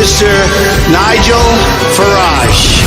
Mr. Nigel Farage.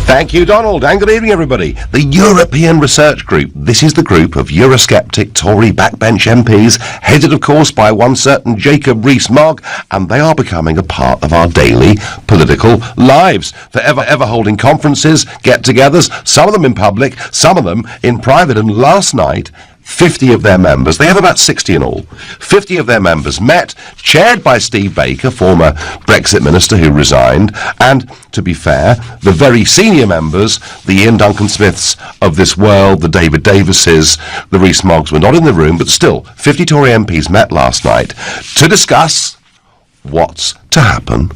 Thank you, Donald, and good evening, everybody. The European Research Group. This is the group of Eurosceptic Tory backbench MPs, headed, of course, by one certain Jacob Rees-Mogg, and they are becoming a part of our daily political lives. Forever, ever holding conferences, get-togethers, some of them in public, some of them in private, and last night, 50 of their members, they have about 60 in all, 50 of their members met, chaired by Steve Baker, former Brexit minister who resigned, and, to be fair, the very senior members, the Ian Duncan Smiths of this world, the David Davises, the Rees-Moggs were not in the room, but still, 50 Tory MPs met last night to discuss what's to happen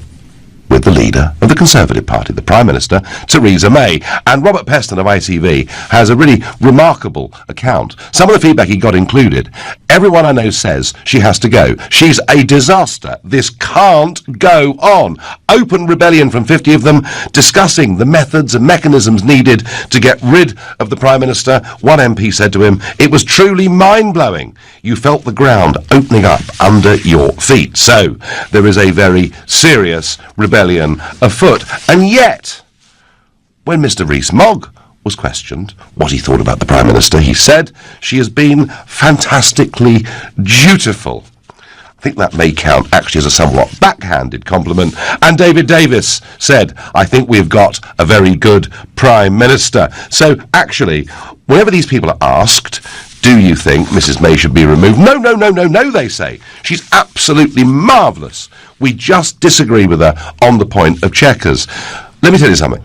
with the leader of the Conservative Party, the Prime Minister, Theresa May. And Robert Peston of ITV has a really remarkable account. Some of the feedback he got included, everyone I know says she has to go. She's a disaster. This can't go on. Open rebellion from 50 of them, discussing the methods and mechanisms needed to get rid of the Prime Minister. One MP said to him, "It was truly mind-blowing. You felt the ground opening up under your feet." So there is a very serious rebellion afoot. And yet, when Mr. Rees-Mogg was questioned what he thought about the Prime Minister, he said she has been fantastically dutiful. I think that may count actually as a somewhat backhanded compliment. And David Davis said, "I think we've got a very good Prime Minister." So actually, whenever these people are asked, do you think Mrs. May should be removed? No, they say. She's absolutely marvellous. We just disagree with her on the point of Chequers. Let me tell you something.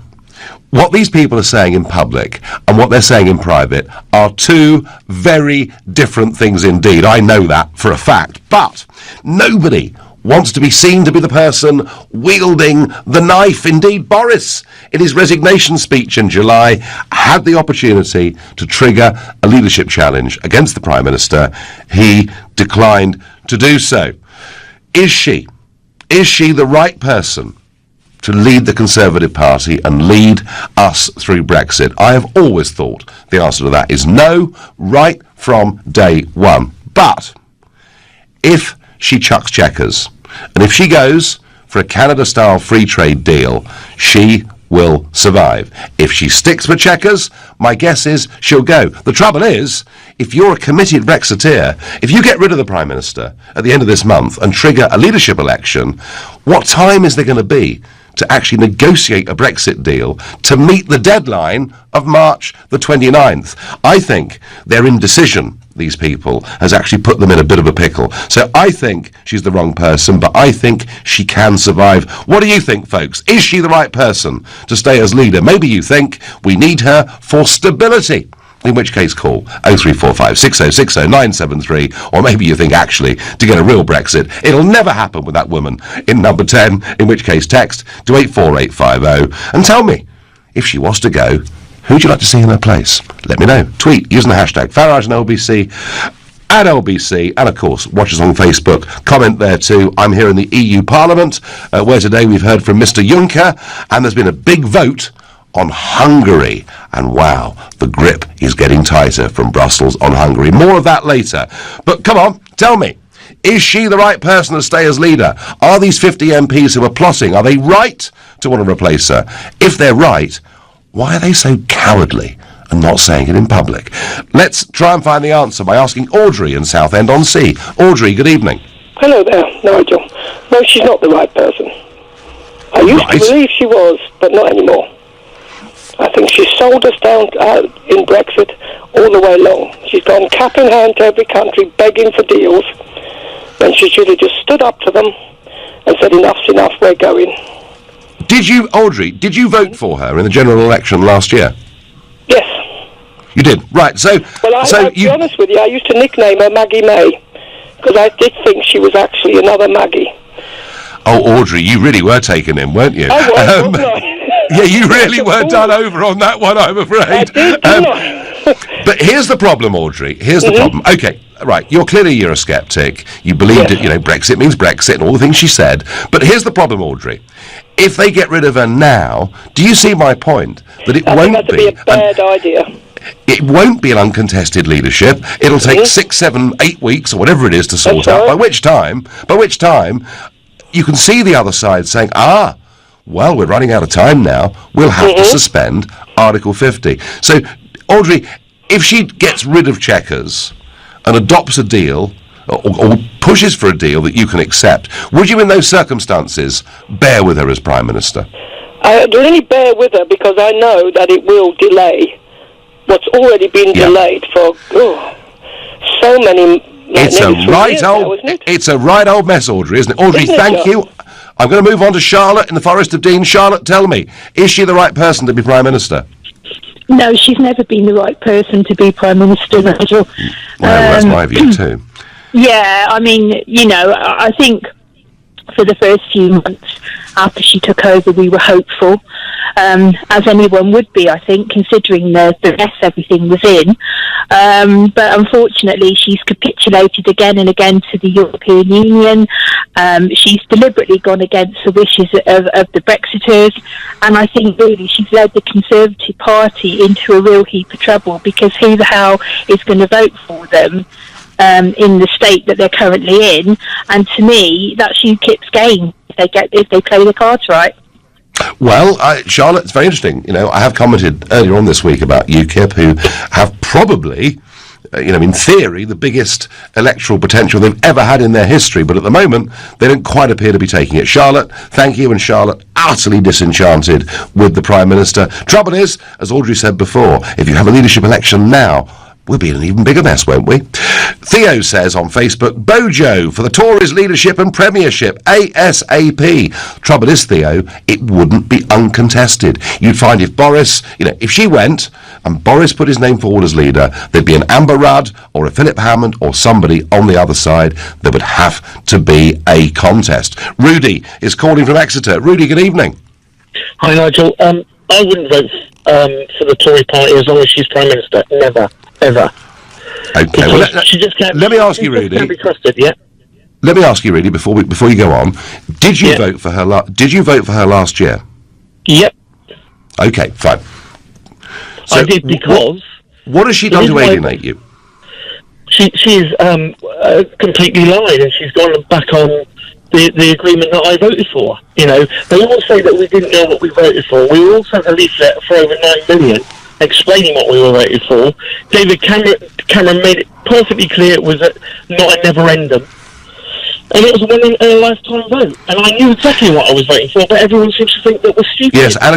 What these people are saying in public and what they're saying in private are two very different things indeed. I know that for a fact. But nobody wants to be seen to be the person wielding the knife. Indeed, Boris, in his resignation speech in July, had the opportunity to trigger a leadership challenge against the Prime Minister. He declined to do so. Is she the right person to lead the Conservative Party and lead us through Brexit? I have always thought the answer to that is no, right from day one. But if she chucks Chequers, and if she goes for a Canada-style free trade deal, she will survive. If she sticks with Chequers, my guess is she'll go. The trouble is, if you're a committed Brexiteer, if you get rid of the Prime Minister at the end of this month and trigger a leadership election, what time is there going to be to actually negotiate a Brexit deal to meet the deadline of March the 29th? I think their indecision, these people, has actually put them in a bit of a pickle. So I think she's the wrong person, but I think she can survive. What do you think, folks? Is she the right person to stay as leader? Maybe you think we need her for stability. In which case, call 0345 6060 973, or maybe you think actually to get a real Brexit, it'll never happen with that woman in number 10, in which case text to 84850 and tell me, if she was to go, who'd you like to see in her place? Let me know. Tweet using the hashtag Farage and LBC, at LBC, and of course watch us on Facebook, comment there too. I'm here in the EU Parliament, where today we've heard from Mr. Juncker, and there's been a big vote on Hungary, and wow, the grip is getting tighter from Brussels on Hungary. More of that later. But come on, tell me, is she the right person to stay as leader? Are these 50 MPs who are plotting, are they right to want to replace her? If they're right, why are they so cowardly and not saying it in public? Let's try and find the answer by asking Audrey in Southend-on-Sea. Audrey, good evening. Hello there, Nigel. No, she's not the right person. I used to believe she was, but not anymore. I think she's sold us down in Brexit all the way along. She's gone cap in hand to every country begging for deals, when she should have just stood up to them and said, enough's enough, we're going. Audrey, did you vote for her in the general election last year? Yes. You did? Right, so... Well, I'll be honest with you, I used to nickname her Maggie May, because I did think she was actually another Maggie. Oh, Audrey, you really were taken in, weren't you? I was, wasn't I? Yeah, you really were done over on that one, I'm afraid. I did, didn't I? But here's the problem, Audrey. Here's the problem. Okay, right, you're clearly a Eurosceptic. You believed it, Brexit means Brexit and all the things she said. But here's the problem, Audrey. If they get rid of her now, do you see my point? That it won't be a bad idea. it won't be an uncontested leadership. It'll take 6, 7, 8 weeks or whatever it is to sort out. By which time, you can see the other side saying, well, we're running out of time now. We'll have to suspend Article 50. So, Audrey, if she gets rid of Chequers and adopts a deal or pushes for a deal that you can accept, would you in those circumstances bear with her as Prime Minister? I'd really bear with her because I know that it will delay what's already been delayed for so many. It's a right old mess, Audrey, isn't it? Audrey, thank you. I'm going to move on to Charlotte in the Forest of Dean. Charlotte, tell me, is she the right person to be Prime Minister? No, she's never been the right person to be Prime Minister, Nigel. Well, that's my view too. Yeah, I mean, I think for the first few months after she took over, we were hopeful, as anyone would be, I think, considering the mess everything was in. But unfortunately, she's capitulated again and again to the European Union. She's deliberately gone against the wishes of the Brexiters. And I think really she's led the Conservative Party into a real heap of trouble, because who the hell is going to vote for them in the state that they're currently in? And to me, that's UKIP's game if they play the cards right. Well, Charlotte, it's very interesting. I have commented earlier on this week about UKIP, who have probably, in theory, the biggest electoral potential they've ever had in their history, but at the moment, they don't quite appear to be taking it. Charlotte, thank you, and Charlotte, utterly disenchanted with the Prime Minister. Trouble is, as Audrey said before, if you have a leadership election now, we'll be in an even bigger mess, won't we? Theo says on Facebook, Bojo for the Tories leadership and premiership, ASAP. Trouble is, Theo, it wouldn't be uncontested. You'd find if Boris, if she went and Boris put his name forward as leader, there'd be an Amber Rudd or a Philip Hammond or somebody on the other side. There would have to be a contest. Rudy is calling from Exeter. Rudy, good evening. Hi, Nigel. I wouldn't vote for the Tory party as long as she's Prime Minister. Never. Ever. Okay. Well, let me ask you, Rudy. Can't be trusted, yeah. Let me ask you, Rudy, before you go on. Did you vote for her? Did you vote for her last year? Yep. Okay, fine. So I did because. What has she done to alienate you? She's completely lied, and she's gone back on the agreement that I voted for. They all say that we didn't know what we voted for. We were all sent a leaflet for over 9 million. Explaining what we were voting for. David Cameron made it perfectly clear it was not a never-endum. And it was a one-in-a-lifetime vote. And I knew exactly what I was voting for, but everyone seems to think that was stupid. Yes, and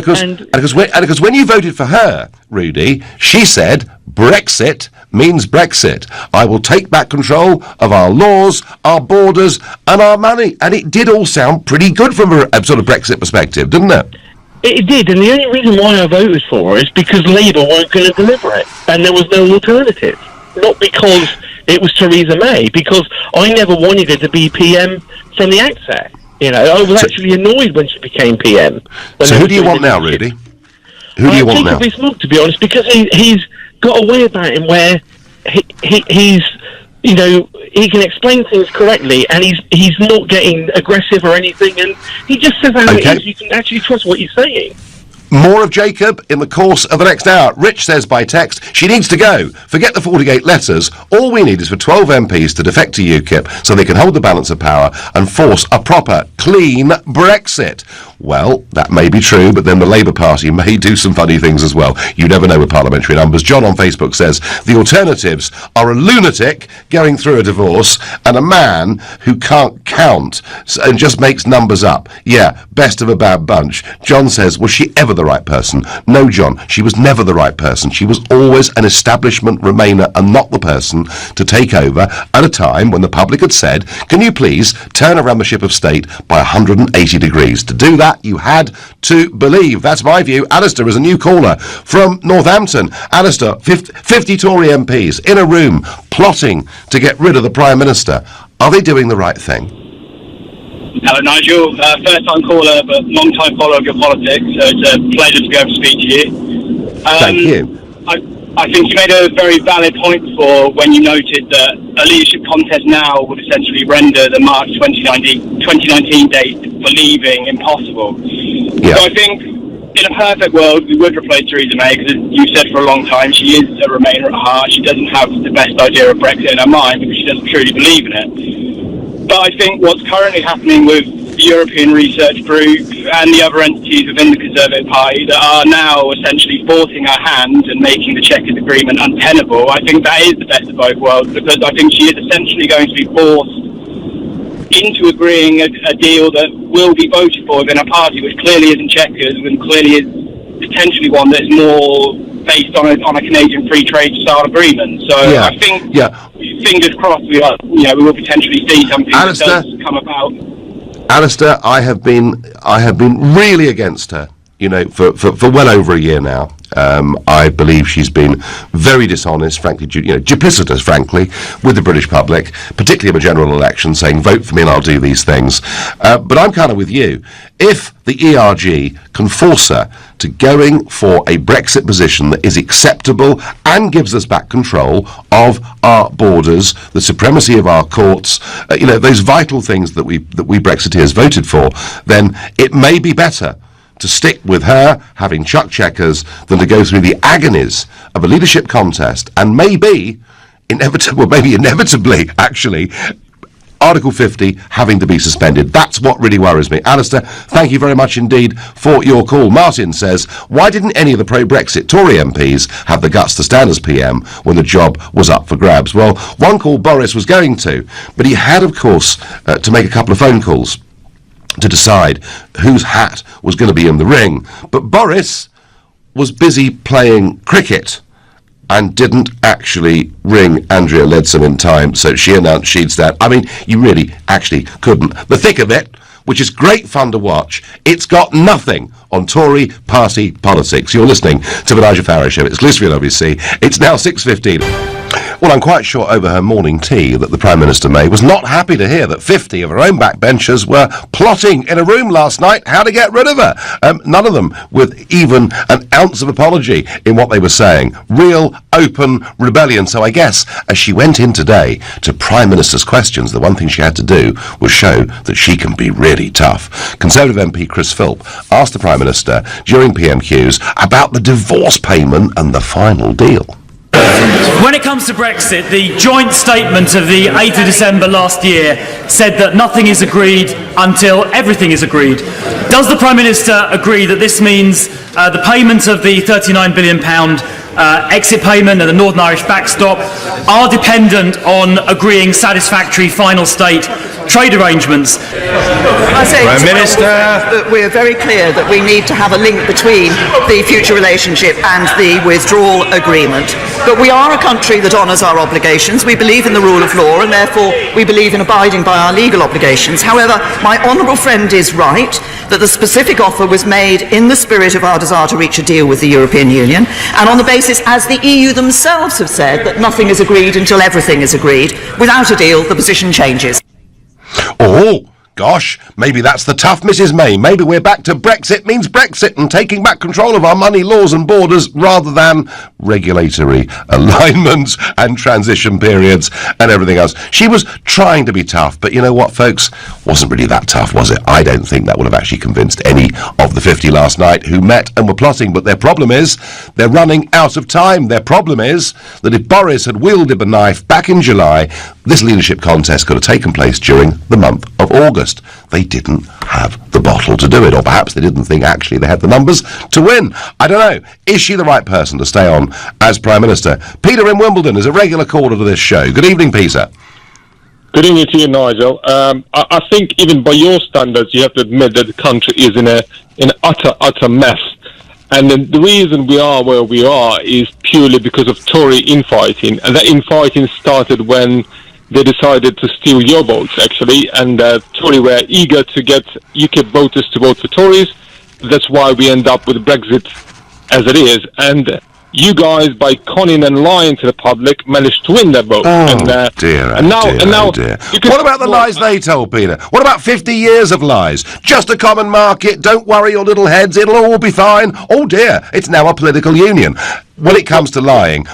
because when you voted for her, Rudy, she said, Brexit means Brexit. I will take back control of our laws, our borders, and our money. And it did all sound pretty good from a sort of Brexit perspective, didn't it? It did, and the only reason why I voted for her is because Labour weren't going to deliver it, and there was no alternative. Not because it was Theresa May, because I never wanted her to be PM from the outset. I was actually annoyed when she became PM. So who do you want now, Rudy? Who do you want now? Rees-Mogg, to be honest, because he's got a way about him where he's he can explain things correctly, and he's not getting aggressive or anything, and he just says how it is. You can actually trust what he's saying. More of Jacob in the course of the next hour. Rich says by text, she needs to go. Forget the 48 letters. All we need is for 12 MPs to defect to UKIP so they can hold the balance of power and force a proper, clean Brexit. Well, that may be true, but then the Labour Party may do some funny things as well. You never know with parliamentary numbers. John on Facebook says, the alternatives are a lunatic going through a divorce and a man who can't count and just makes numbers up. Yeah, best of a bad bunch. John says, was she ever the right person? No, John, she was never the right person. She was always an establishment remainer and not the person to take over at a time when the public had said, can you please turn around the ship of state by 180 degrees? To do that, you had to believe. That's my view. Alistair is a new caller from Northampton. Alistair, 50 Tory MPs in a room plotting to get rid of the Prime Minister. Are they doing the right thing? Hello, Nigel. First-time caller, but long-time follower of your politics. So it's a pleasure to be able to speak to you. Thank you. I think you made a very valid point before when you noted that a leadership contest now would essentially render the March 2019 date for leaving impossible. Yeah. So I think in a perfect world, we would replace Theresa May, because you've said for a long time, she is a Remainer at heart. She doesn't have the best idea of Brexit in her mind because she doesn't truly believe in it. But I think what's currently happening with the European Research Group and the other entities within the Conservative Party that are now essentially forcing her hand and making the Chequers Agreement untenable, I think that is the best of both worlds, because I think she is essentially going to be forced into agreeing a deal that will be voted for within a party which clearly isn't Chequers and clearly is potentially one that's more based on a Canadian free trade style agreement. So I think, fingers crossed, we will potentially see something Alistair, that does come about. Alistair, I have been really against her, for well over a year now. I believe she's been very dishonest, frankly, duplicitous, frankly, with the British public, particularly of a general election, saying, vote for me and I'll do these things. But I'm kind of with you. If the ERG can force her to going for a Brexit position that is acceptable and gives us back control of our borders, the supremacy of our courts, those vital things that we Brexiteers voted for, then it may be better to stick with her having chucked Chequers than to go through the agonies of a leadership contest and maybe inevitably, actually, Article 50 having to be suspended. That's what really worries me. Alistair, thank you very much indeed for your call. Martin says, why didn't any of the pro-Brexit Tory MPs have the guts to stand as PM when the job was up for grabs? Well, one called Boris was going to, but he had, of course, to make a couple of phone calls to decide whose hat was going to be in the ring. But Boris was busy playing cricket and didn't actually ring Andrea Leadsom in time, so she announced she'd stand. I mean, you really actually couldn't. The thick of it, which is great fun to watch, it's got nothing on Tory party politics. You're listening to the Nigel Farage Show. It's exclusively on LBC. It's now 6:15. Well, I'm quite sure over her morning tea that the Prime Minister May was not happy to hear that 50 of her own backbenchers were plotting in a room last night how to get rid of her. None of them with even an ounce of apology in what they were saying. Real, open rebellion. So I guess as she went in today to Prime Minister's questions, the one thing she had to do was show that she can be really tough. Conservative MP Chris Philp asked the Prime Minister during PMQs about the divorce payment and the final deal. When it comes to Brexit, the joint statement of the 8th of December last year said that nothing is agreed until everything is agreed. Does the Prime Minister agree that this means the payment of the £39 billion exit payment and the Northern Irish backstop are dependent on agreeing satisfactory final state trade arrangements? I say Prime Minister that we're very clear that we need to have a link between the future relationship and the withdrawal agreement. But we are a country that honours our obligations. We believe in the rule of law and therefore we believe in abiding by our legal obligations. However, my honourable friend is right that the specific offer was made in the spirit of our desire to reach a deal with the European Union and on the basis, as the EU themselves have said, that nothing is agreed until everything is agreed. Without a deal, the position changes. Oh, gosh, maybe that's the tough Mrs May. Maybe we're back to Brexit means Brexit and taking back control of our money, laws and borders rather than regulatory alignments and transition periods and everything else. She was trying to be tough, but you know what, folks? Wasn't really that tough, was it? I don't think that would have actually convinced any of the 50 last night who met and were plotting, but their problem is they're running out of time. Their problem is that if Boris had wielded the knife back in July, this leadership contest could have taken place during the month of August. They didn't have the bottle to do it, or perhaps they didn't think actually they had the numbers to win. I don't know. Is she the right person to stay on as Prime Minister? Peter in Wimbledon is a regular caller to this show. Good evening, Peter. Good evening to you, Nigel. I think even by your standards, you have to admit that the country is in an utter mess. And then the reason we are where we are is purely because of Tory infighting. And that infighting started when they decided to steal your votes, actually, and Tory were eager to get UK voters to vote for Tories. That's why we end up with Brexit as it is. And you guys, by conning and lying to the public, managed to win their vote. Oh, dear. What about the lies they told, Peter? What about 50 years of lies? Just a common market, don't worry your little heads, it'll all be fine. Oh, dear, it's now a political union. When it comes to lying,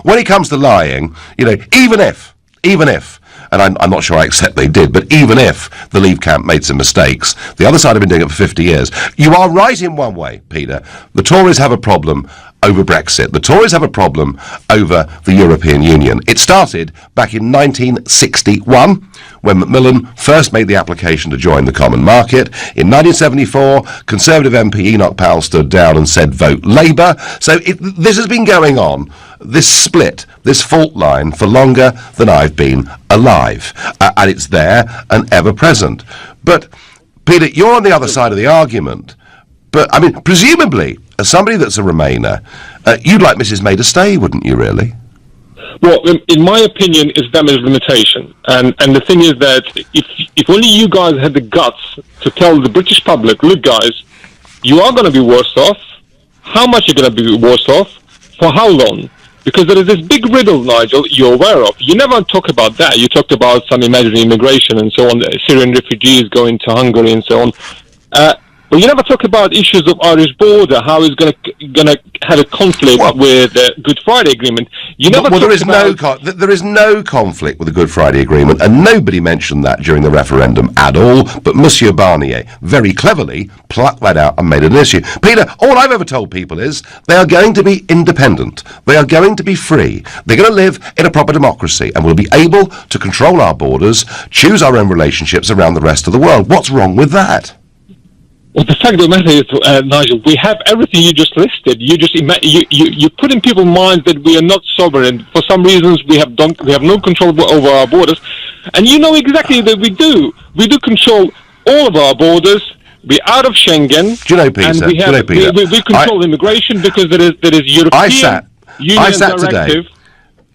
even if and I'm not sure I accept they did, but even if the Leave camp made some mistakes, the other side have been doing it for 50 years. You are right in one way, Peter. The Tories have a problem over Brexit. The Tories have a problem over the European Union. It started back in 1961 when Macmillan first made the application to join the common market. In 1974, Conservative MP Enoch Powell stood down and said vote Labour. So this has been going on, this split, this fault line, for longer than I've been alive. And it's there and ever present. But, Peter, you're on the other side of the argument. But, I mean, presumably, as somebody that's a Remainer, you'd like Mrs May to stay, wouldn't you, really? Well, in my opinion, it's damage limitation. And the thing is that if only you guys had the guts to tell the British public, look, guys, you are going to be worse off. How much are you going to be worse off? For how long? Because there is this big riddle, Nigel, you're aware of. You never talk about that. You talked about some imaginary immigration and so on, Syrian refugees going to Hungary and so on. But you never talk about issues of Irish border, how it's going to have a conflict with the Good Friday Agreement. You never talk about... there is no conflict with the Good Friday Agreement, and nobody mentioned that during the referendum at all, but Monsieur Barnier very cleverly plucked that out and made it an issue. Peter, all I've ever told people is they are going to be independent. They are going to be free. They're going to live in a proper democracy, and we'll be able to control our borders, choose our own relationships around the rest of the world. What's wrong with that? Well, the fact of the matter is, Nigel, we have everything you just listed. You just you put in people's minds that we are not sovereign. For some reasons, we have no control over our borders, and you know exactly that we do. We do control all of our borders. We're out of Schengen. Do you know, Peter? And we control immigration because there is European Union directive.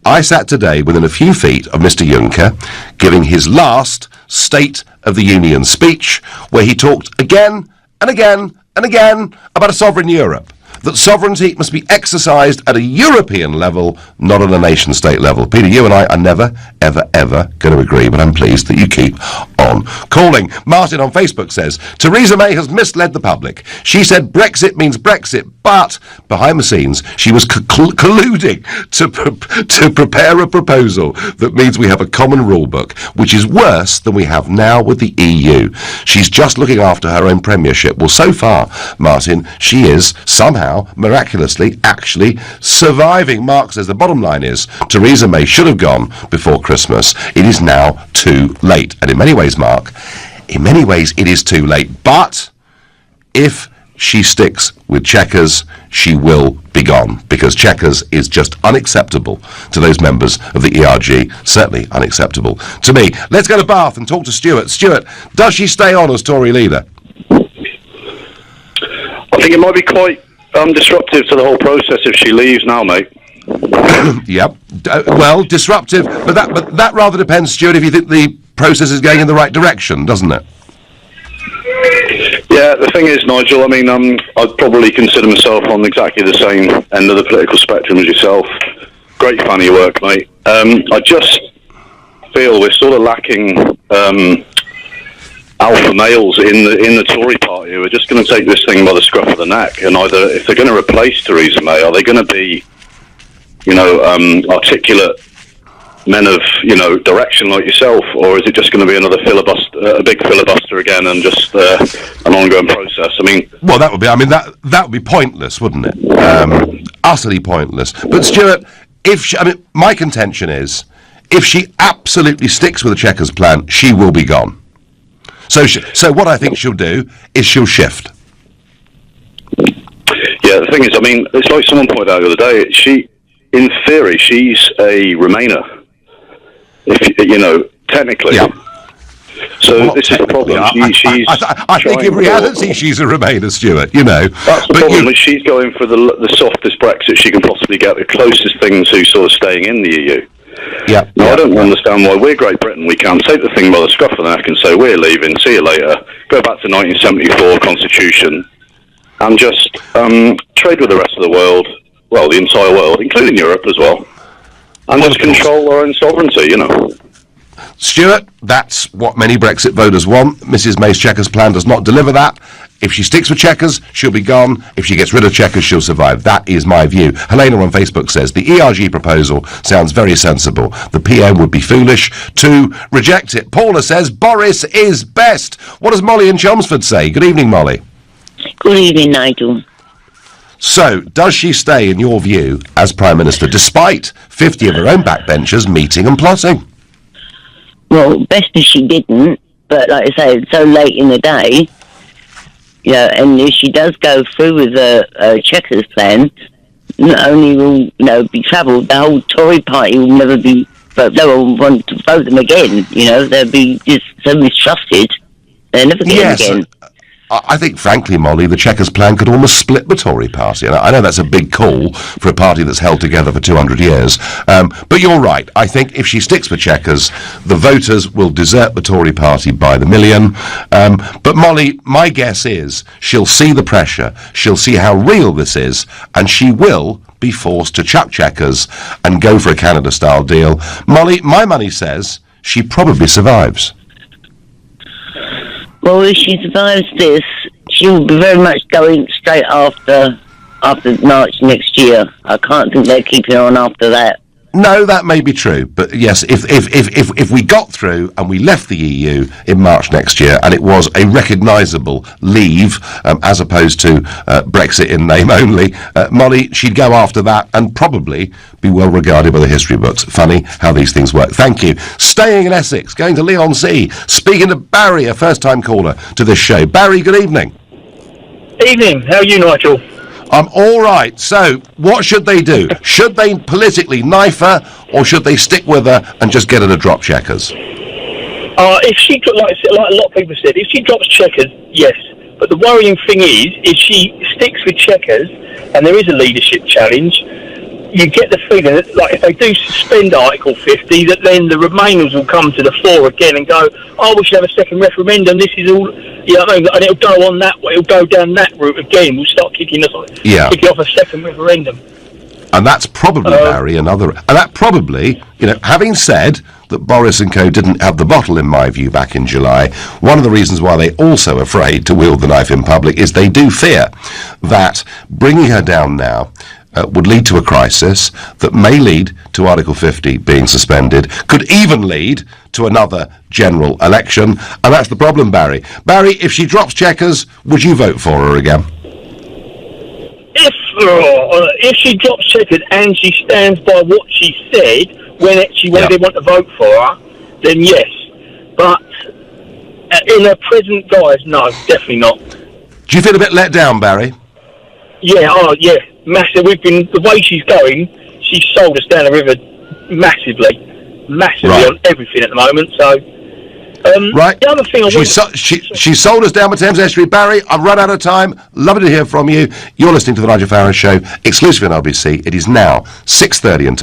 I sat today within a few feet of Mr. Juncker giving his last State of the Union speech, where he talked again and again and again about a sovereign Europe, that sovereignty must be exercised at a European level, not at a nation-state level. Peter, you and I are never, ever, ever going to agree, but I'm pleased that you keep on calling. Martin on Facebook says, Theresa May has misled the public. She said Brexit means Brexit, but behind the scenes she was colluding to prepare a proposal that means we have a common rule book, which is worse than we have now with the EU. She's just looking after her own premiership. Well, so far, Martin, she is somehow, miraculously, actually surviving. Mark says the bottom line is Theresa May should have gone before Christmas. It is now too late. And in many ways, Mark, in many ways it is too late. But if she sticks with Chequers, she will be gone, because Chequers is just unacceptable to those members of the ERG, certainly unacceptable to me. Let's go to Bath and talk to Stuart. Stuart, does she stay on as Tory leader? I think it might be quite disruptive to the whole process if she leaves now, mate. Yep. Well, disruptive, but that rather depends, Stuart, if you think the process is going in the right direction, doesn't it? Yeah, the thing is, Nigel, I mean, I'd probably consider myself on exactly the same end of the political spectrum as yourself. Great fan of your work, mate. I just feel we're sort of lacking alpha males in the Tory party who are just going to take this thing by the scruff of the neck, and either, if they're going to replace Theresa May, are they going to be, articulate men of, direction like yourself, or is it just going to be another a big filibuster again, and just an ongoing process? I mean, well, that would be pointless, wouldn't it? Utterly pointless. But Stuart, my contention is, if she absolutely sticks with the Chequers plan, she will be gone. So what I think she'll do is she'll shift. Yeah, the thing is, it's like someone pointed out the other day. In theory, she's a Remainer. Technically. Yeah. So this is the problem. I think in reality she's a Remainer, Stuart, That's the problem. She's going for the softest Brexit she can possibly get, the closest thing to sort of staying in the EU. Yeah. Now, I don't understand why we're Great Britain. We can't take the thing by the scruff of the neck and say, we're leaving, see you later, go back to 1974 Constitution, and just trade with the rest of the world, well, the entire world, including Europe as well, and just control our own sovereignty, Stuart, that's what many Brexit voters want. Mrs May's Chequers plan does not deliver that. If she sticks with Chequers, she'll be gone. If she gets rid of Chequers, she'll survive. That is my view. Helena on Facebook says, the ERG proposal sounds very sensible. The PM would be foolish to reject it. Paula says, Boris is best. What does Molly in Chelmsford say? Good evening, Molly. Good evening, Nigel. So, does she stay, in your view, as Prime Minister, despite 50 of her own backbenchers meeting and plotting? Well, best if she didn't, but like I say, it's so late in the day. Yeah, and if she does go through with the Chequers plan, not only will be troubled, the whole Tory party will never be. But they will want to vote them again. They'll be just so mistrusted. They'll never get them again. I think, frankly, Molly, the Chequers plan could almost split the Tory party. And I know that's a big call for a party that's held together for 200 years. But you're right. I think if she sticks with Chequers, the voters will desert the Tory party by the million. But Molly, my guess is she'll see the pressure, she'll see how real this is, and she will be forced to chuck Chequers and go for a Canada-style deal. Molly, my money says she probably survives. Well, if she survives this, she will be very much going straight after March next year. I can't think they're keeping her on after that. No, that may be true, but yes, if we got through and we left the EU in March next year, and it was a recognisable leave as opposed to Brexit in name only, Molly, she'd go after that and probably be well regarded by the history books. Funny how these things work. Thank you. Staying in Essex, going to Leon C, speaking to Barry, a first-time caller to this show. Barry, good evening. Evening. How are you, Nigel? I'm all right. So, what should they do? Should they politically knife her, or should they stick with her and just get her to drop Chequers? If she, like a lot of people said, if she drops Chequers, yes. But the worrying thing is, if she sticks with Chequers, and there is a leadership challenge, you get the feeling that, like, if they do suspend Article 50, that then the Remainers will come to the fore again and go, oh, we should have a second referendum. This is all, and it'll go on that way. It'll go down that route again. We'll start kicking off a second referendum. And that's probably, Barry, and that probably, having said that Boris and co didn't have the bottle, in my view, back in July, one of the reasons why they're also afraid to wield the knife in public is they do fear that bringing her down now would lead to a crisis that may lead to Article 50 being suspended, could even lead to another general election, and that's the problem, Barry. Barry, if she drops Chequers, would you vote for her again? If she drops Chequers and she stands by what she said when they want to vote for her, then yes. But in her present guise, no, definitely not. Do you feel a bit let down, Barry? Yeah, massive. The way she's going, she's sold us down the river massively on everything at the moment. So, right. The other thing she sold us down the Thames Estuary. Barry, I've run out of time. Lovely to hear from you. You're listening to the Nigel Farage Show, exclusive on LBC. It is now 6:30 and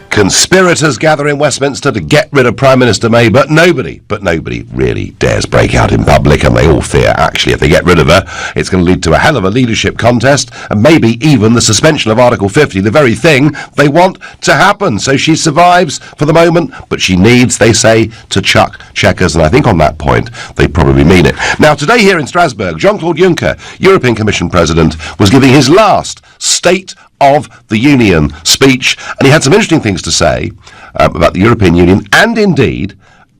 conspirators gather in Westminster to get rid of Prime Minister May, but nobody really dares break out in public, and they all fear, actually, if they get rid of her, it's going to lead to a hell of a leadership contest, and maybe even the suspension of Article 50, the very thing they want to happen. So she survives for the moment, but she needs, they say, to chuck Chequers, and I think on that point, they probably mean it. Now, today here in Strasbourg, Jean-Claude Juncker, European Commission President, was giving his last State of the Union speech, and he had some interesting things to say about the European Union and indeed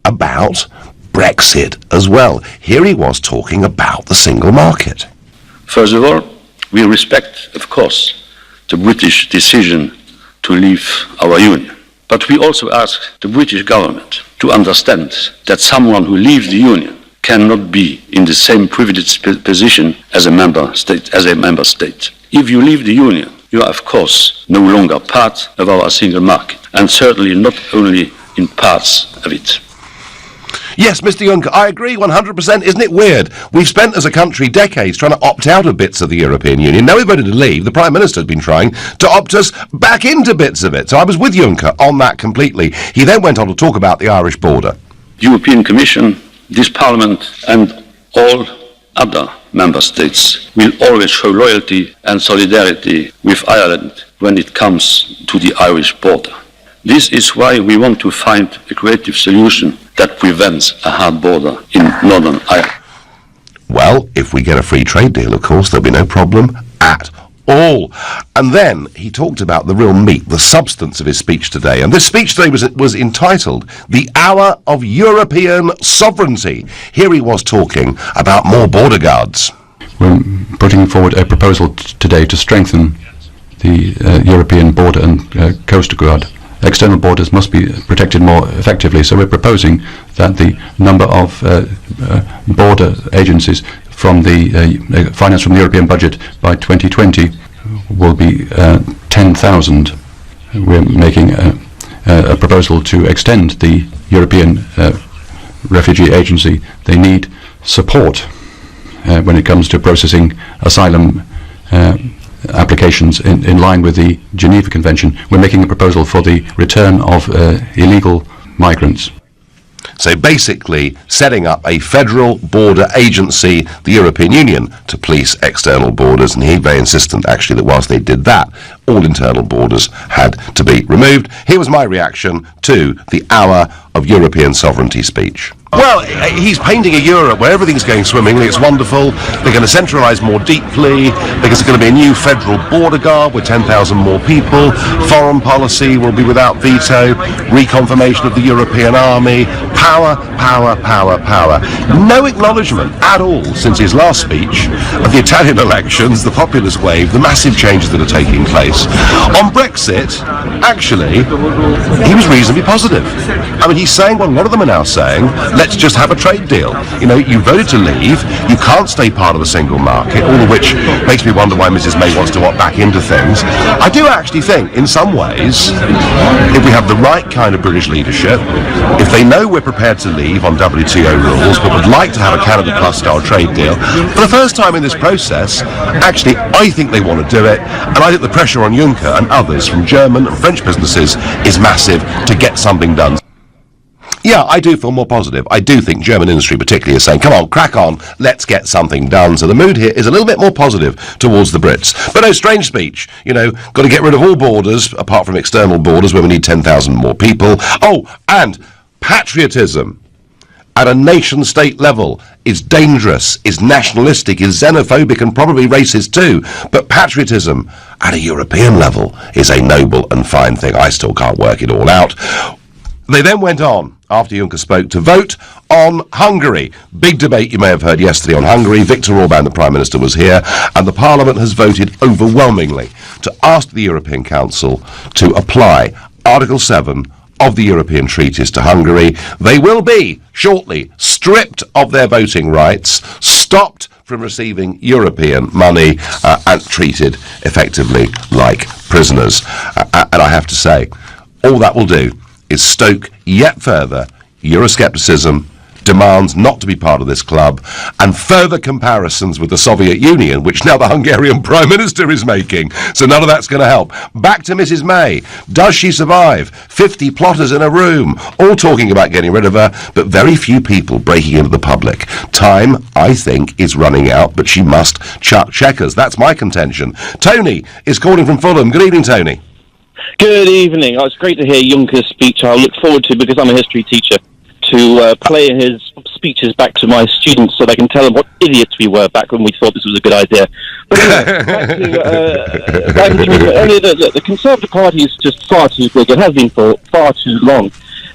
about Brexit as well. Here he was talking about the single market. First of all, we respect, of course, the British decision to leave our union. But we also ask the British government to understand that someone who leaves the union cannot be in the same privileged position as a member state. If you leave the union, you are, of course, no longer part of our single market, and certainly not only in parts of it. Yes, Mr. Juncker, I agree 100%. Isn't it weird? We've spent as a country decades trying to opt out of bits of the European Union. Now we've voted to leave. The Prime Minister has been trying to opt us back into bits of it. So I was with Juncker on that completely. He then went on to talk about the Irish border. The European Commission, this Parliament, and all other member states will always show loyalty and solidarity with Ireland when it comes to the Irish border. This is why we want to find a creative solution that prevents a hard border in Northern Ireland. Well, if we get a free trade deal, of course, there'll be no problem at all. And then he talked about the real meat, the substance of his speech today. And this speech today was entitled The Hour of European Sovereignty. Here he was talking about more border guards. We're putting forward a proposal today to strengthen the European border and coast guard. External borders must be protected more effectively, so we're proposing that the number of border agencies from the finance from the European budget by 2020 will be 10,000. We're making a proposal to extend the European Refugee Agency. They need support when it comes to processing asylum applications in line with the Geneva Convention. We're making a proposal for the return of illegal migrants. So basically setting up a federal border agency, the European Union, to police external borders, and he's very insistent actually that whilst they did that, all internal borders had to be removed. Here was my reaction to the Hour of European Sovereignty speech. Well, he's painting a Europe where everything's going swimmingly, it's wonderful, they're going to centralise more deeply, there's going to be a new federal border guard with 10,000 more people, foreign policy will be without veto, reconfirmation of the European army, power, power, power, power. No acknowledgement at all since his last speech of the Italian elections, the populist wave, the massive changes that are taking place. On Brexit, actually, he was reasonably positive. I mean, he's saying what a lot of them are now saying, let's just have a trade deal. You know, you voted to leave, you can't stay part of the single market, all of which makes me wonder why Mrs May wants to opt back into things. I do actually think, in some ways, if we have the right kind of British leadership, if they know we're prepared to leave on WTO rules, but would like to have a Canada Plus style trade deal, for the first time in this process, actually, I think they want to do it, and I think the pressure on Juncker and others from German and French businesses is massive to get something done. Yeah, I do feel more positive. I do think German industry particularly is saying, come on, crack on, let's get something done. So the mood here is a little bit more positive towards the Brits. But no, strange speech. You know, got to get rid of all borders, apart from external borders where we need 10,000 more people. Oh, and patriotism at a nation-state level is dangerous, is nationalistic, is xenophobic and probably racist too. But patriotism at a European level is a noble and fine thing. I still can't work it all out. They then went on, after Juncker spoke, to vote on Hungary. Big debate you may have heard yesterday on Hungary. Viktor Orban, the Prime Minister, was here, and the Parliament has voted overwhelmingly to ask the European Council to apply Article 7 of the European treaties to Hungary. They will be, shortly, stripped of their voting rights, stopped from receiving European money, and treated effectively like prisoners. And I have to say, all that will do is stoke yet further Euroscepticism, demands not to be part of this club, and further comparisons with the Soviet Union, which now the Hungarian Prime Minister is making. So none of that's going to help. Back to Mrs May. Does she survive? 50 plotters in a room, all talking about getting rid of her, but very few people breaking into the public. Time, I think, is running out, but she must chuck checkers. That's my contention. Tony is calling from Fulham. Good evening, Tony. Good evening. It's great to hear Juncker's speech. I look forward to, because I'm a history teacher, to play his speeches back to my students so they can tell them what idiots we were back when we thought this was a good idea. But anyway, the Conservative Party is just far too big. It has been for far too long.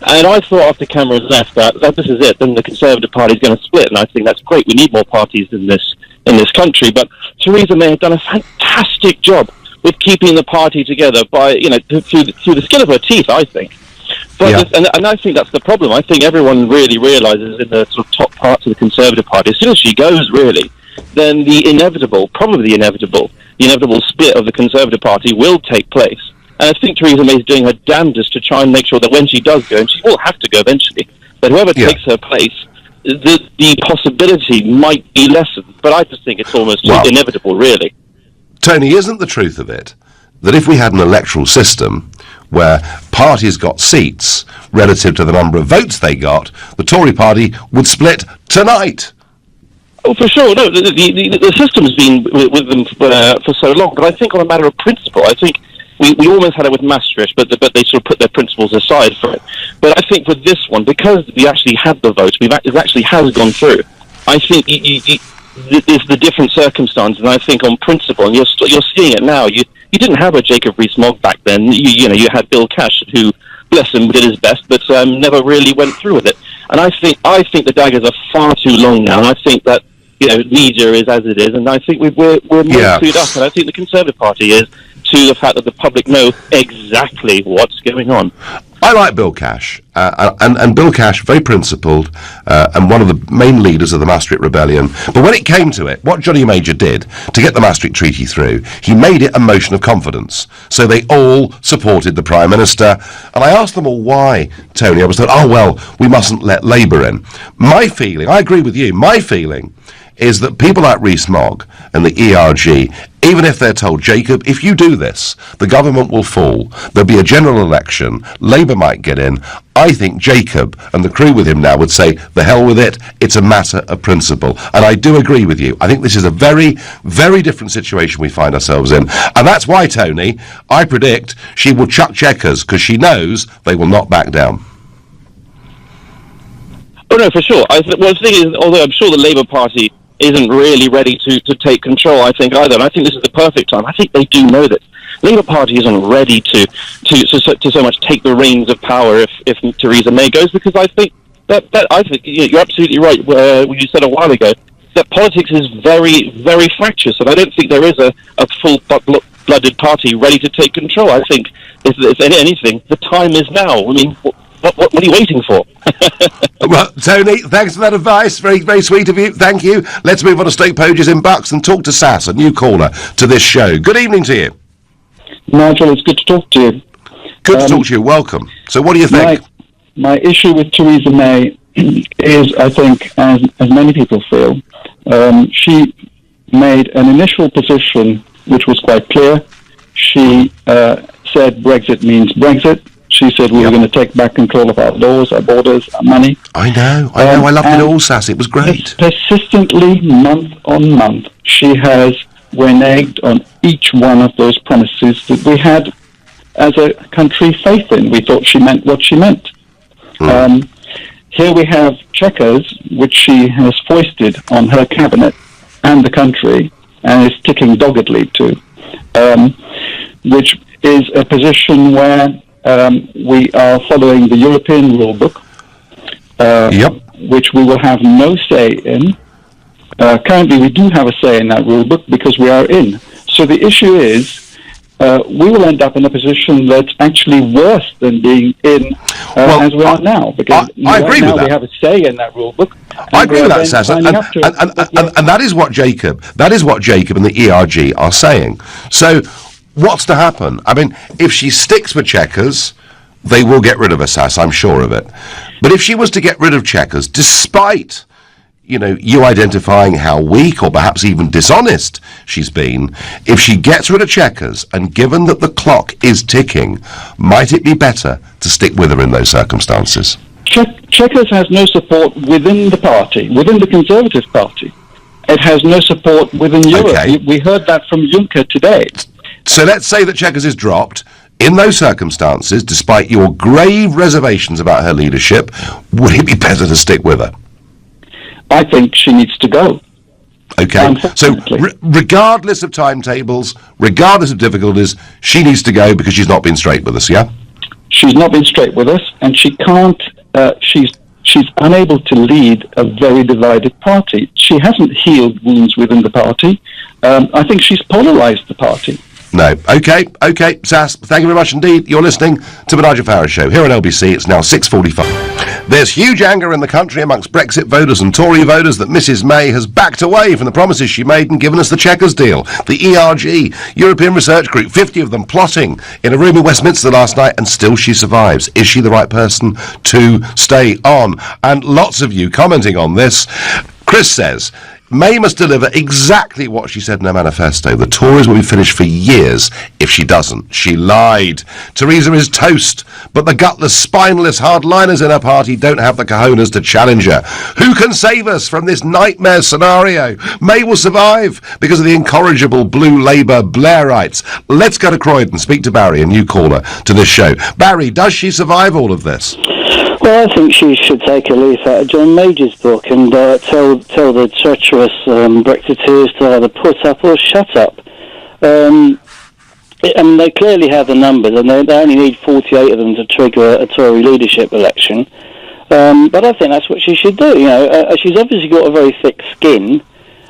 And I thought after Cameron left that this is it, then the Conservative Party is going to split, and I think that's great. We need more parties in this country. But Theresa May has done a fantastic job with keeping the party together by, through the skin of her teeth, I think. But and I think that's the problem. I think everyone really realises in the sort of top parts of the Conservative Party, as soon as she goes, really, then the inevitable split of the Conservative Party will take place. And I think Theresa May is doing her damnedest to try and make sure that when she does go, and she will have to go eventually, that whoever takes her place, the possibility might be lessened. But I just think it's almost inevitable, really. Tony, isn't the truth of it that if we had an electoral system where parties got seats relative to the number of votes they got, the Tory party would split tonight? Oh, for sure. No, the system's been with them for so long, but I think on a matter of principle, I think we almost had it with Maastricht, but they sort of put their principles aside for it. But I think with this one, because we actually had the votes, it actually has gone through, I think is the different circumstances, and I think on principle, and you're seeing it now. You didn't have a Jacob Rees-Mogg back then. You had Bill Cash, who, bless him, did his best, but never really went through with it. And I think the daggers are far too long now. And I think that media is as it is, and I think we're more clued up. And I think the Conservative Party is to the fact that the public know exactly what's going on. I like Bill Cash, and Bill Cash, very principled, and one of the main leaders of the Maastricht Rebellion. But when it came to it, what Johnny Major did to get the Maastricht Treaty through, he made it a motion of confidence. So they all supported the Prime Minister. And I asked them all why, Tony. I was told, oh, well, we mustn't let Labour in. My feeling, I agree with you, my feeling is that people like Rees-Mogg and the ERG, even if they're told, Jacob, if you do this, the government will fall, there'll be a general election, Labour might get in, I think Jacob and the crew with him now would say, the hell with it, it's a matter of principle. And I do agree with you. I think this is a very, very different situation we find ourselves in. And that's why, Tony, I predict she will chuck Chequers, because she knows they will not back down. Oh, no, for sure. The thing is, although I'm sure the Labour Party isn't really ready to take control, I think, either. And I think this is the perfect time. I think they do know that. Labour Party isn't ready to so much take the reins of power if Theresa May goes, because I think that I think you're absolutely right when you said a while ago that politics is very, very fractious, and I don't think there is a full-blooded party ready to take control. I think, if anything, the time is now. I mean, what are you waiting for? Well, Tony, thanks for that advice. Very, very sweet of you. Thank you. Let's move on to Stoke Poges in Bucks and talk to Sass, a new caller to this show. Good evening to you. Nigel, it's good to talk to you. Good to talk to you. Welcome. So what do you think? My issue with Theresa May is, I think, as many people feel, she made an initial position which was quite clear. She said Brexit means Brexit. She said we were going to take back control of our laws, our borders, our money. I know. I loved it all, Sass. It was great. Persistently, month on month, she has reneged on each one of those promises that we had as a country faith in. We thought she meant what she meant. Here we have Chequers, which she has foisted on her cabinet and the country, and is sticking doggedly to, which is a position where we are following the European rule book, which we will have no say in. Currently, we do have a say in that rule book because we are in. So the issue is, we will end up in a position that's actually worse than being in as we are now. Because I agree with that. We have a say in that rule book. I agree with that, Sass, and that is what Jacob and the ERG are saying. So what's to happen? I mean, if she sticks with Chequers, they will get rid of her, Sass, I'm sure of it. But if she was to get rid of Chequers, despite you identifying how weak or perhaps even dishonest she's been, if she gets rid of Chequers, and given that the clock is ticking, might it be better to stick with her in those circumstances? Chequers has no support within the party, within the Conservative Party. It has no support within Europe. Okay. We heard that from Juncker today. So let's say that Chequers is dropped. In those circumstances, despite your grave reservations about her leadership, would it be better to stick with her? I think she needs to go. Okay, so regardless of timetables, regardless of difficulties, she needs to go because she's not been straight with us, yeah? She's not been straight with us, and she can't, she's unable to lead a very divided party. She hasn't healed wounds within the party. I think she's polarised the party. No. Okay, Sass, thank you very much indeed. You're listening to the Nigel Farage Show here on LBC. It's now 6:45. There's huge anger in the country amongst Brexit voters and Tory voters that Mrs May has backed away from the promises she made and given us the Chequers deal. The ERG, European Research Group, 50 of them plotting in a room in Westminster last night, and still she survives. Is she the right person to stay on? And lots of you commenting on this. Chris says, May must deliver exactly what she said in her manifesto. The Tories will be finished for years if she doesn't. She lied. Theresa is toast, but the gutless, spineless hardliners in her party don't have the cojones to challenge her. Who can save us from this nightmare scenario? May will survive because of the incorrigible blue Labour Blairites. Let's go to Croydon, speak to Barry, a new caller to this show. Barry, does she survive all of this? Well, Well, I think she should take a leaf out of John Major's book and tell the treacherous Brexiteers to either put up or shut up. They clearly have the numbers, and they only need 48 of them to trigger a Tory leadership election. But I think that's what she should do. She's obviously got a very thick skin,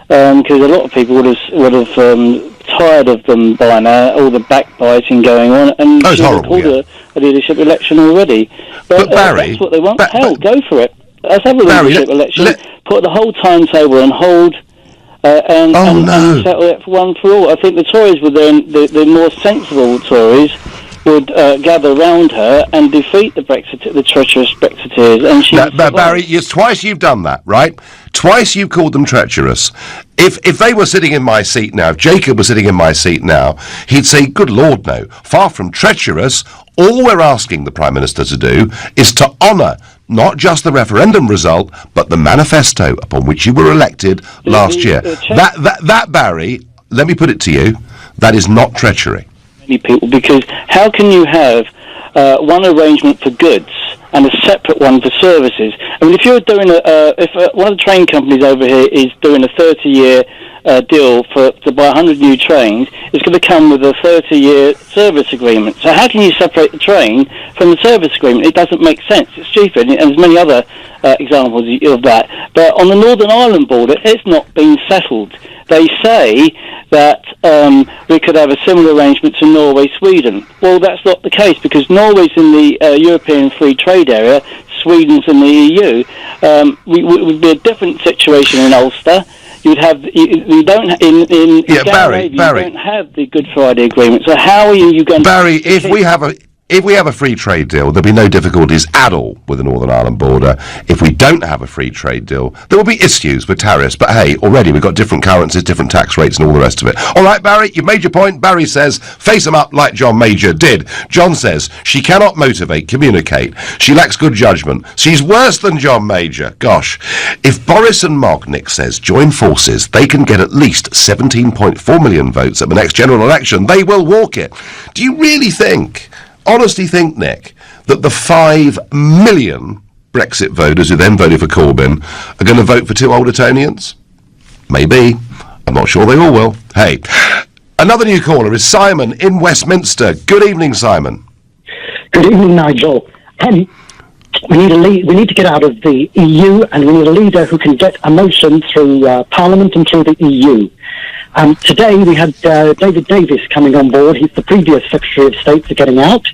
because a lot of people would have tired of them by now, all the backbiting going on, and it's she would have horrible, pulled a leadership election already. But Barry, that's what they want. Go for it. Let's have a leadership election. Put the whole timetable on hold. And settle it for one for all. I think the Tories would then, the more sensible Tories would gather round her and defeat the treacherous Brexiteers. And she Barry, twice you've done that, right? Twice you've called them treacherous. If they were sitting in my seat now, if Jacob was sitting in my seat now, he'd say, good Lord, no. Far from treacherous, all we're asking the Prime Minister to do is to honour not just the referendum result, but the manifesto upon which you were elected last year. That, Barry, let me put it to you, that is not treachery. Many people, because how can you have one arrangement for goods and a separate one for services? I mean, if you're doing if one of the train companies over here is doing a 30-year deal to buy 100 new trains, it's going to come with a 30-year service agreement. So how can you separate the train from the service agreement? It doesn't make sense. It's stupid, and there's many other examples of that. But on the Northern Ireland border, it's not been settled. They say that we could have a similar arrangement to Norway, Sweden. Well, that's not the case, because Norway's in the European Free Trade Area, Sweden's in the EU. We would be a different situation in Ulster. You'd have you don't in Barry, you don't have the Good Friday Agreement. So how are you going? Barry, if we have a free trade deal, there'll be no difficulties at all with the Northern Ireland border. If we don't have a free trade deal, there will be issues with tariffs. But hey, already we've got different currencies, different tax rates, and all the rest of it. All right, Barry, you've made your point. Barry says, face them up like John Major did. John says, she cannot motivate, communicate. She lacks good judgment. She's worse than John Major. Gosh. If Boris and Mog, Nick says, join forces, they can get at least 17.4 million votes at the next general election. They will walk it. Do you really honestly think, Nick, that the 5 million Brexit voters who then voted for Corbyn are going to vote for two old Etonians? Maybe. I'm not sure they all will. Hey, another new caller is Simon in Westminster. Good evening, Simon. Good evening, Nigel. We need to get out of the EU, and we need a leader who can get a motion through Parliament and through the EU. Today we had David Davis coming on board. He's the previous Secretary of State for getting out,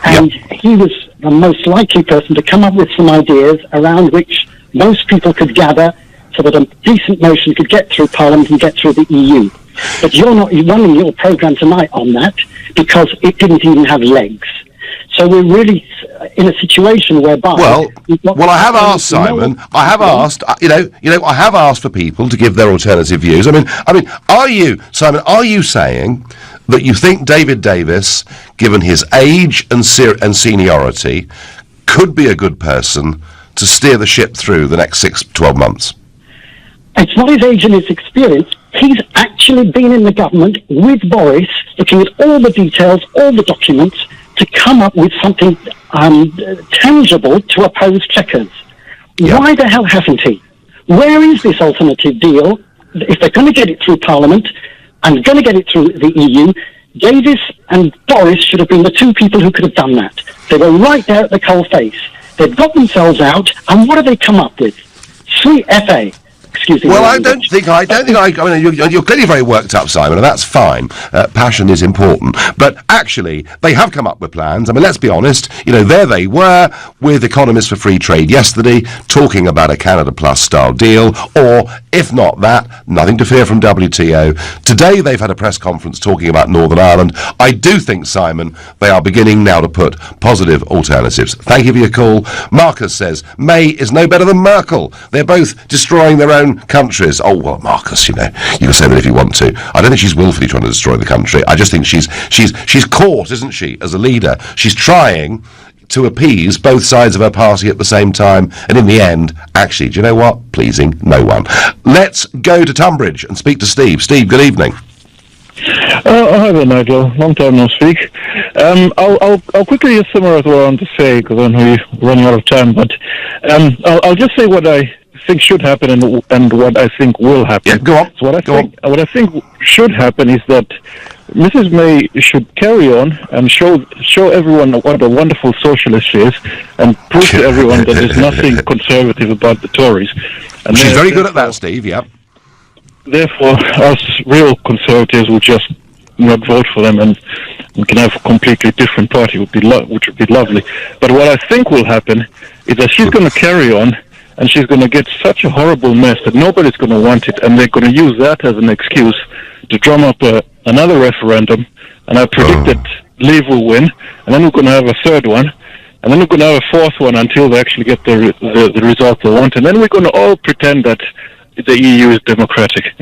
and he was the most likely person to come up with some ideas around which most people could gather so that a decent motion could get through Parliament and get through the EU. But you're not running your programme tonight on that, because it didn't even have legs. So we're really in a situation whereby... Well, I have asked, Simon. I have asked. I have asked for people to give their alternative views. I mean, are you, Simon? Are you saying that you think David Davis, given his age and seniority, could be a good person to steer the ship through the next 6-12 months? It's not his age and his experience. He's actually been in the government with Boris, looking at all the details, all the documents, to come up with something tangible to oppose Chequers. Why the hell hasn't he? Where is this alternative deal? If they're going to get it through Parliament and going to get it through the EU, Davis and Boris should have been the two people who could have done that. They were right there at the coalface. They've got themselves out, and what have they come up with? Sweet FA. Well, I don't think I mean, you're clearly very worked up, Simon, and that's fine. Passion is important. But actually, they have come up with plans. I mean, let's be honest. There they were with Economists for Free Trade yesterday, talking about a Canada Plus style deal, or if not that, nothing to fear from WTO. Today, they've had a press conference talking about Northern Ireland. I do think, Simon, they are beginning now to put positive alternatives. Thank you for your call. Marcus says, May is no better than Merkel. They're both destroying their own countries. Oh, well, Marcus, you can say that if you want to. I don't think she's willfully trying to destroy the country. I just think she's caught, isn't she, as a leader? She's trying to appease both sides of her party at the same time, and in the end, actually, do you know what? Pleasing no one. Let's go to Tunbridge and speak to Steve. Steve, good evening. Hi there, Nigel. Long time no speak. I'll quickly just summarize what I want to say because I know you're running out of time. But I'll just say what I think should happen and what I think will happen. Yeah, go on. So what I think should happen is that Mrs. May should carry on and show everyone what a wonderful socialist she is, and prove to everyone that there's nothing conservative about the Tories. And she's very good at that, Steve. Yeah. Therefore, us real conservatives will just not vote for them, and we can have a completely different party, which would be lovely. But what I think will happen is that she's going to carry on, and she's going to get such a horrible mess that nobody's going to want it, and they're going to use that as an excuse to drum up another referendum. And I predict that Leave will win, and then we're going to have a third one, and then we're going to have a fourth one until they actually get the result they want, and then we're going to all pretend that the EU is democratic.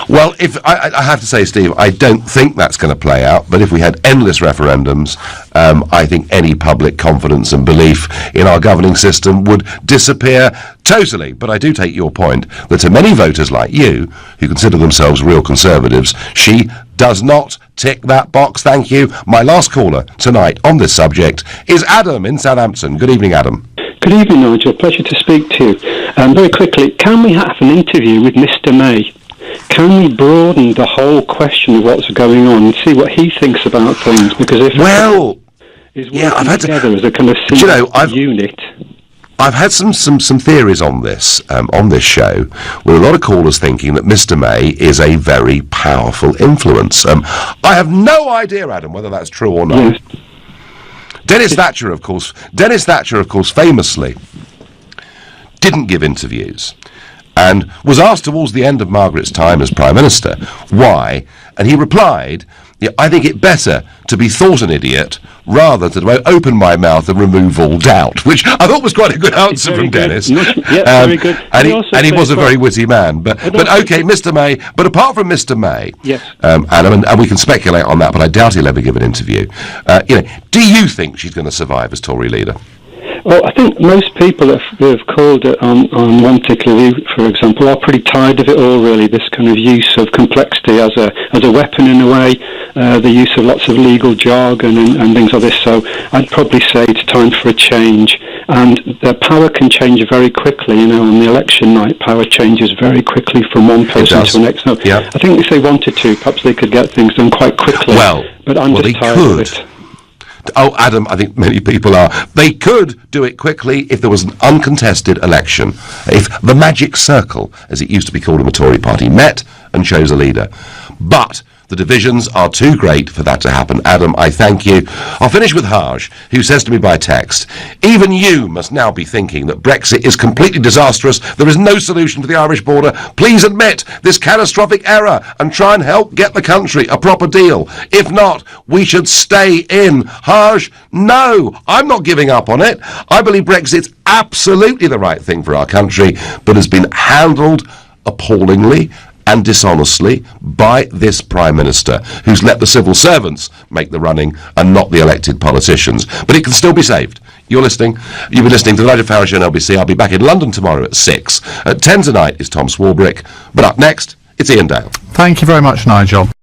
Well, if I have to say, Steve, I don't think that's going to play out, but if we had endless referendums, I think any public confidence and belief in our governing system would disappear totally. But I do take your point that to many voters like you, who consider themselves real conservatives, she does not tick that box. Thank you. My last caller tonight on this subject is Adam in Southampton. Good evening, Adam. Good evening, Nigel. Pleasure to speak to you. Very quickly, can we have an interview with Mr. May? Can we broaden the whole question of what's going on and see what he thinks about things? Because if I've had together as a kind of unit. I've had some theories on this show, with a lot of callers thinking that Mr. May is a very powerful influence. I have no idea, Adam, whether that's true or not. Yes. Dennis Thatcher, of course, famously didn't give interviews and was asked towards the end of Margaret's time as Prime Minister why, and he replied, I think it better to be thought an idiot rather than to open my mouth and remove all doubt, which I thought was quite a good answer from Dennis. Very good. And he was a very witty man. But okay, Mr. May, but apart from Mr. May, yes, Adam, and we can speculate on that, but I doubt he'll ever give an interview. Do you think she's going to survive as Tory leader? Well, I think most people who have called it on one particular view, for example, are pretty tired of it all, really, this kind of use of complexity as a weapon in a way, the use of lots of legal jargon and things like this. So I'd probably say it's time for a change. And the power can change very quickly, on the election night, power changes very quickly from one person to the next. So I think if they wanted to, perhaps they could get things done quite quickly. But I'm just tired of it. Oh, Adam, I think many people are. They could do it quickly if there was an uncontested election. If the magic circle, as it used to be called in the Tory party, met and chose a leader. But the divisions are too great for that to happen. Adam, I thank you. I'll finish with Haj, who says to me by text, even you must now be thinking that Brexit is completely disastrous. There is no solution to the Irish border. Please admit this catastrophic error and try and help get the country a proper deal. If not, we should stay in. Haj, no, I'm not giving up on it. I believe Brexit's absolutely the right thing for our country, but has been handled appallingly and dishonestly by this Prime Minister, who's let the civil servants make the running and not the elected politicians. But it can still be saved. You've been listening to the Nigel Farage Show on LBC. I'll be back in London tomorrow at 6. At 10 tonight is Tom Swarbrick. But up next, it's Ian Dale. Thank you very much, Nigel.